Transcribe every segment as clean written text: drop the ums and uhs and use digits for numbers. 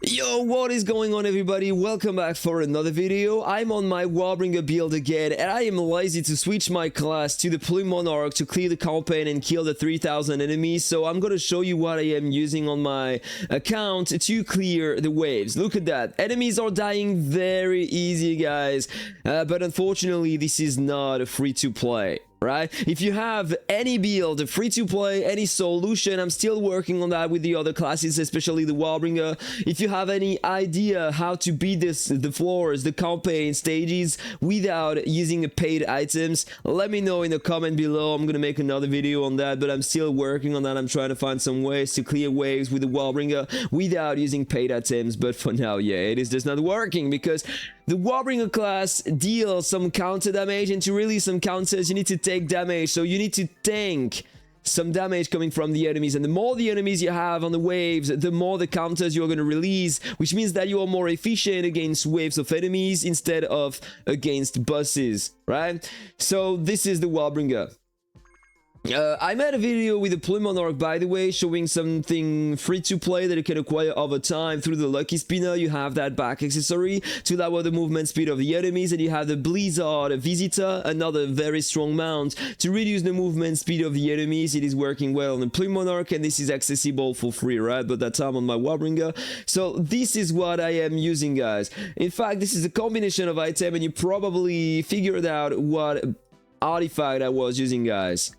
Yo, what is going on, everybody? Welcome back for another video. I'm on my Warbringer build again, and I am lazy to switch my class to the pre-monarch to clear the campaign and kill the 3000 enemies. So I'm gonna show you what I am using on my account to clear the waves. Look at that. Enemies are dying very easy, guys. But unfortunately, this is not a free-to-play. Right? If you have any build, free to play, any solution, I'm still working on that with the other classes, especially the Warbringer. If you have any idea how to beat the floors, the campaign stages without using paid items, let me know in the comment below. I'm gonna make another video on that, but I'm still working on that. I'm trying to find some ways to clear waves with the Warbringer without using paid items, but for now, yeah, it is just not working because the Warbringer class deals some counter damage, and to release some counters, you need to take damage, so you need to tank some damage coming from the enemies, and the more the enemies you have on the waves, the more the counters you're going to release, which means that you are more efficient against waves of enemies instead of against bosses, right? So this is the Warbringer. I made a video with the Plum-Monarch, by the way, showing something free to play that you can acquire over time through the Lucky Spinner. You have that back accessory to lower the movement speed of the enemies, and you have the Blizzard Visitor, another very strong mount to reduce the movement speed of the enemies. It is working well on the Plum-Monarch, and this is accessible for free, right? But that time on my Warbringer. So this is what I am using, guys. In fact, this is a combination of item, and you probably figured out what artifact I was using, guys.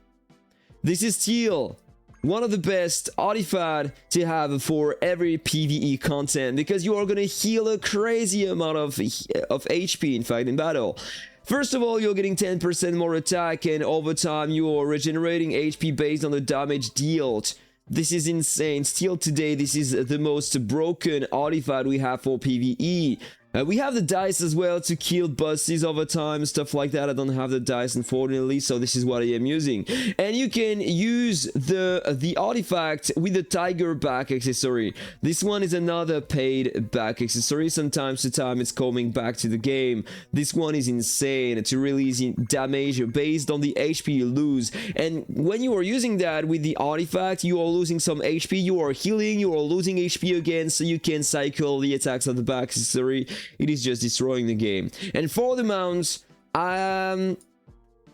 This is steel, one of the best artifacts to have for every PvE content, because you are going to heal a crazy amount of HP, in fact, in battle. First of all, you're getting 10% more attack, and over time you are regenerating HP based on the damage dealt. This is insane. Still today, this is the most broken artifact we have for PvE. We have the dice as well to kill bosses over time, stuff like that. I don't have the dice, unfortunately, so this is what I am using. And you can use the artifact with the tiger back accessory. This one is another paid back accessory. Sometimes to time it's coming back to the game. This one is insane to release damage based on the HP you lose. And when you are using that with the artifact, you are losing some HP, you are healing, you are losing HP again, so you can cycle the attacks of the back accessory. It is just destroying the game. And for the mounts,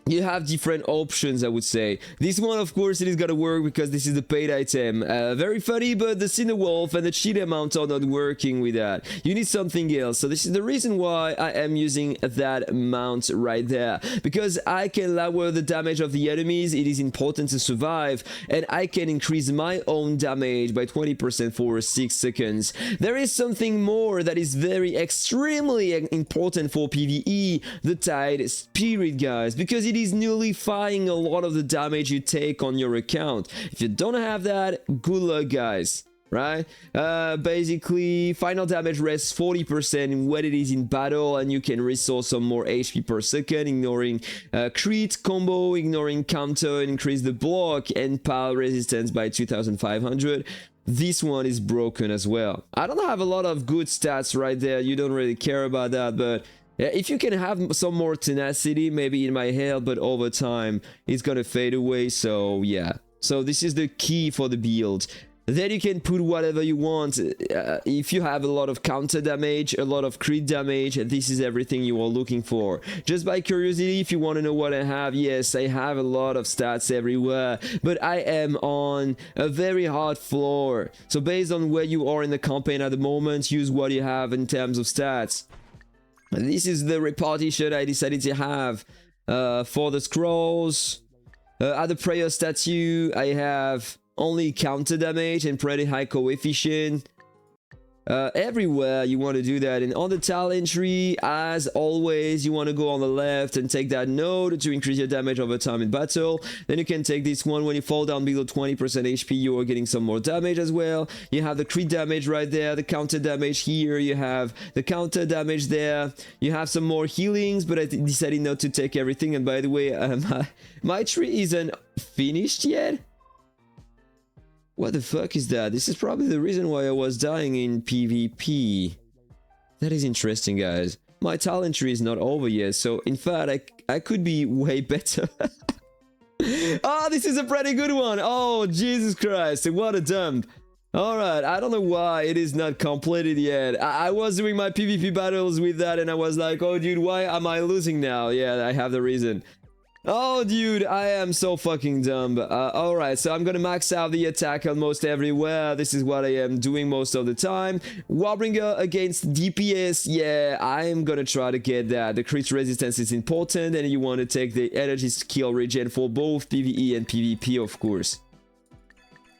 you have different options, I would say. This one, of course, it is gonna work because this is the paid item. Very funny, but the Cinewolf and the Cheetah mount are not working with that. You need something else. So this is the reason why I am using that mount right there. Because I can lower the damage of the enemies. It is important to survive. And I can increase my own damage by 20% for 6 seconds. There is something more that is very extremely important for PvE. The Tide Spirit, guys. Because it is nullifying a lot of the damage you take on your account. If you don't have that, good luck, guys. Right? Basically, final damage rests 40% when it is in battle, and you can restore some more HP per second, ignoring crit, combo, ignoring counter, increase the block and power resistance by 2500. This one is broken as well. I don't have a lot of good stats right there. You don't really care about that, but if you can have some more tenacity, maybe in my health, but over time, it's gonna fade away, so yeah. So this is the key for the build. Then you can put whatever you want. If you have a lot of counter damage, a lot of crit damage, this is everything you are looking for. Just by curiosity, if you want to know what I have, yes, I have a lot of stats everywhere, but I am on a very hard floor. So based on where you are in the campaign at the moment, use what you have in terms of stats. This is the repartition I decided to have for the scrolls. At the prayer statue, I have only counter damage and pretty high coefficient. Everywhere you want to do that. And on the talent tree, as always, you want to go on the left and take that node to increase your damage over time in battle. Then you can take this one. When you fall down below 20% HP, you are getting some more damage as well. You have the crit damage right there, the counter damage here, you have the counter damage there, you have some more healings, but I decided not to take everything. And by the way, my tree isn't finished yet. What the fuck is that? This is probably the reason why I was dying in PvP. That is interesting, guys. My talent tree is not over yet, so in fact, I could be way better. Ah, this is a pretty good one. Oh, Jesus Christ, what a dump. Alright, I don't know why it is not completed yet. I was doing my PvP battles with that and I was like, oh dude, why am I losing now? Yeah, I have the reason. Oh dude, I am so fucking dumb. Alright, so I'm gonna max out the attack almost everywhere. This is what I am doing most of the time. Warbringer against DPS, yeah, I am gonna try to get that. The crit resistance is important and you want to take the energy skill regen for both PvE and PvP, of course.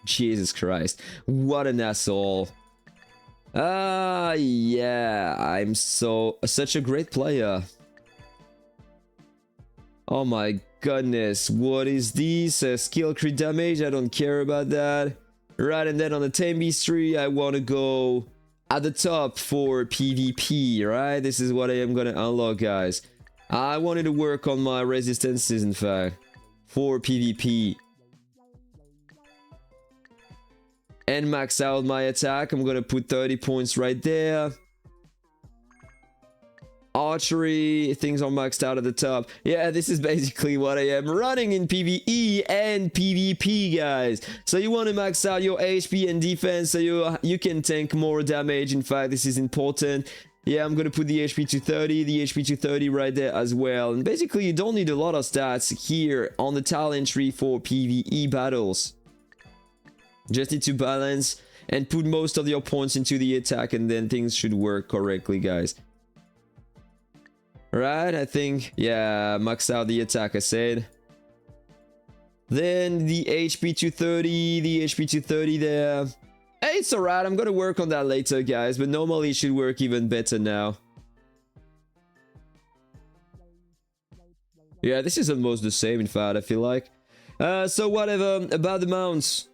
Jesus Christ, what an asshole. Yeah, I'm such a great player. Oh my goodness, what is this? Skill crit damage, I don't care about that. Right, and then on the 10 beast tree, I want to go at the top for PvP, right? This is what I am gonna unlock, guys. I wanted to work on my resistances, in fact, for PvP. And max out my attack. I'm gonna put 30 points right there. Archery, things are maxed out at the top. Yeah, this is basically what I am running in PvE and PvP, guys. So you want to max out your HP and defense so you can tank more damage. In fact, this is important. Yeah, I'm gonna put the HP to 30, the HP to 30 right there as well. And basically, you don't need a lot of stats here on the talent tree for PvE battles. Just need to balance and put most of your points into the attack and then things should work correctly, guys. Right, I think, yeah, max out the attack, I said. Then the HP to 30, the HP to 30 there. Hey, it's alright, I'm gonna work on that later, guys, but normally it should work even better now. Yeah, this is almost the same, in fact, I feel like. So whatever, about the mounts.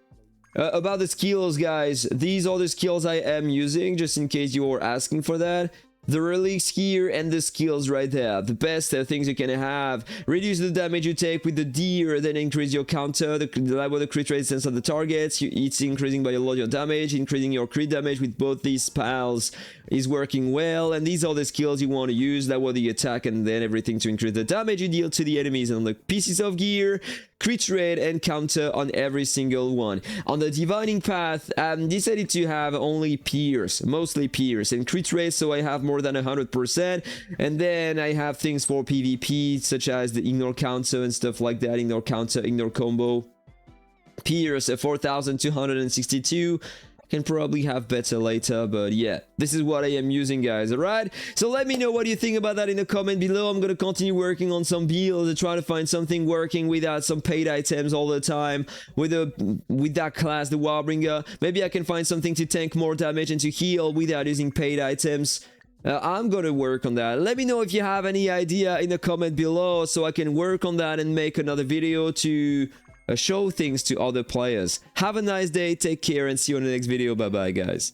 About the skills, guys, these are the skills I am using, just in case you are asking for that. The relics here and the skills right there. The best things you can have. Reduce the damage you take with the deer, then increase your counter, the level the crit resistance of the targets. It's increasing by a lot your damage. Increasing your crit damage with both these spells is working well. And these are the skills you want to use. That was the attack and then everything to increase the damage you deal to the enemies on the pieces of gear. Crit rate and counter on every single one. On the divining path, I decided to have only pierce, mostly pierce, and crit rate, so I have more than 100%. And then I have things for PvP, such as the ignore counter and stuff like that. Ignore counter, ignore combo. Pierce, 4,262. Can probably have better later, but yeah, this is what I am using, guys. All right, so let me know what you think about that in the comment below. I'm gonna continue working on some builds to try to find something working without some paid items all the time with that class, the Warbringer. Maybe I can find something to tank more damage and to heal without using paid items. I'm gonna work on that. Let me know if you have any idea in the comment below so I can work on that and make another video to show things to other players. Have a nice day, take care, and see you in the next video. Bye bye, guys.